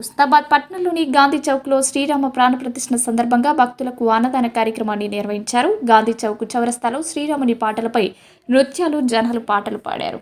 ఉస్నాబాద్ పట్టణంలోని గాంధీ చౌక్లో శ్రీరామ ప్రాణప్రతిష్ఠ సందర్భంగా భక్తులకు అన్నదాన కార్యక్రమాన్ని నిర్వహించారు. గాంధీ చౌక్ చౌరస్తాలో శ్రీరాముని పాటలపై నృత్యాలు, జనాలు పాటలు పాడారు.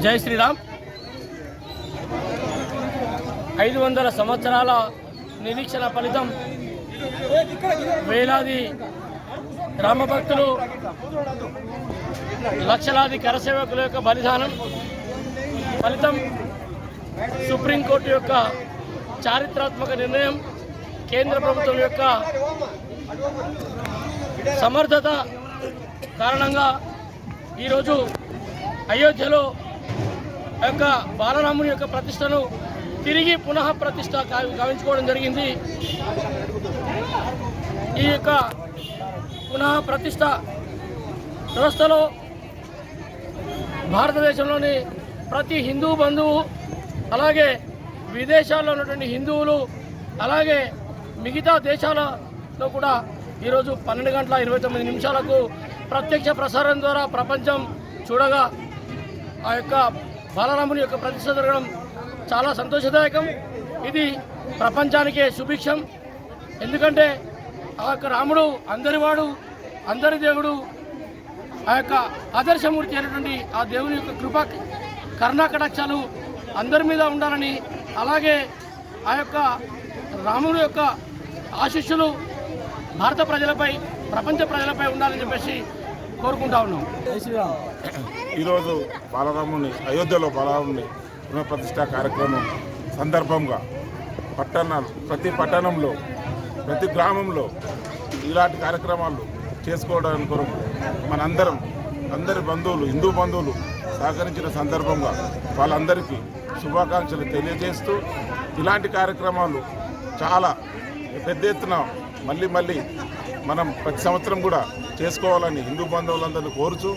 జై శ్రీరామ్. 500 సంవత్సరాల నిరీక్షణ ఫలితం వేలాది రామభక్తులు, లక్షలాది కరసేవకుల యొక్క బలిదానం ఫలితం సుప్రీంకోర్టు యొక్క చారిత్రాత్మక నిర్ణయం, కేంద్ర ప్రభుత్వం యొక్క సమర్థత కారణంగా ఈరోజు అయోధ్యలో యొక్క బాలరాముని యొక్క ప్రతిష్టను తిరిగి పునః ప్రతిష్ట గావించుకోవడం జరిగింది. ఈ యొక్క పునః ప్రతిష్ట వ్యవస్థలో భారతదేశంలోని ప్రతి హిందూ బంధువు, అలాగే విదేశాల్లో ఉన్నటువంటి హిందువులు, అలాగే మిగతా దేశాలలో కూడా ఈరోజు 12:29 ప్రత్యక్ష ప్రసారం ద్వారా ప్రపంచం చూడగా ఆ యొక్క బాలరాముని యొక్క ప్రతిష్ట జరగడం చాలా సంతోషదాయకం. ఇది ప్రపంచానికే సుభిక్షం. ఎందుకంటే ఆ యొక్క రాముడు అందరివాడు, అందరి దేవుడు, ఆ యొక్క ఆదర్శమూర్తి అయినటువంటి ఆ దేవుని యొక్క కృప కరుణాకటాక్షాలు అందరి మీద ఉండాలని, అలాగే ఆ యొక్క రాముడు యొక్క ఆశీస్సులు భారత ప్రజలపై, ప్రపంచ ప్రజలపై ఉండాలని చెప్పేసి కోరుకుంటా ఉన్నాం. ఈరోజు బాలరాముని అయోధ్యలో బాలరాముని పునఃప్రతిష్ఠా కార్యక్రమం సందర్భంగా ప్రతి పట్టణంలో, ప్రతి గ్రామంలో ఇలాంటి కార్యక్రమాలు చేసుకోవడానికి కొరకు అందరి బంధువులు, హిందూ బంధువులు సహకరించిన సందర్భంగా వాళ్ళందరికీ శుభాకాంక్షలు తెలియజేస్తూ ఇలాంటి కార్యక్రమాలు చాలా పెద్ద ఎత్తున మళ్ళీ మనం ప్రతి సంవత్సరం కూడా చేసుకోవాలని హిందూ బంధువులందరినీ కోరుచూ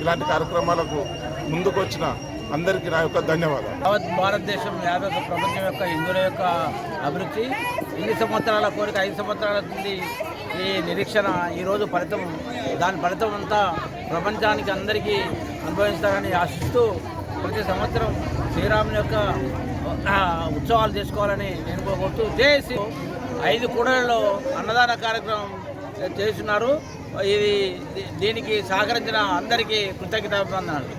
ఇలాంటి కార్యక్రమాలకు ముందుకొచ్చిన అందరికీ నా యొక్క ధన్యవాదాలు. భారతదేశం, యావత్ ప్రపంచం యొక్క హిందువుల యొక్క అభివృద్ధి, ఇన్ని సంవత్సరాల కోరిక 5 సంవత్సరాల నుండి ఈ నిరీక్షణ ఈరోజు దాని ఫలితం అంతా ప్రపంచానికి అందరికీ అనుభవిస్తారని ఆశిస్తూ ప్రతి సంవత్సరం శ్రీరాముని యొక్క ఉత్సవాలు చేసుకోవాలని నేను కోరుతూ చేసి 5 కూడళ్లలో అన్నదాన కార్యక్రమం చేస్తున్నారు. దీనికి సహకరించిన అందరికీ కృతజ్ఞతాభివందనాలు.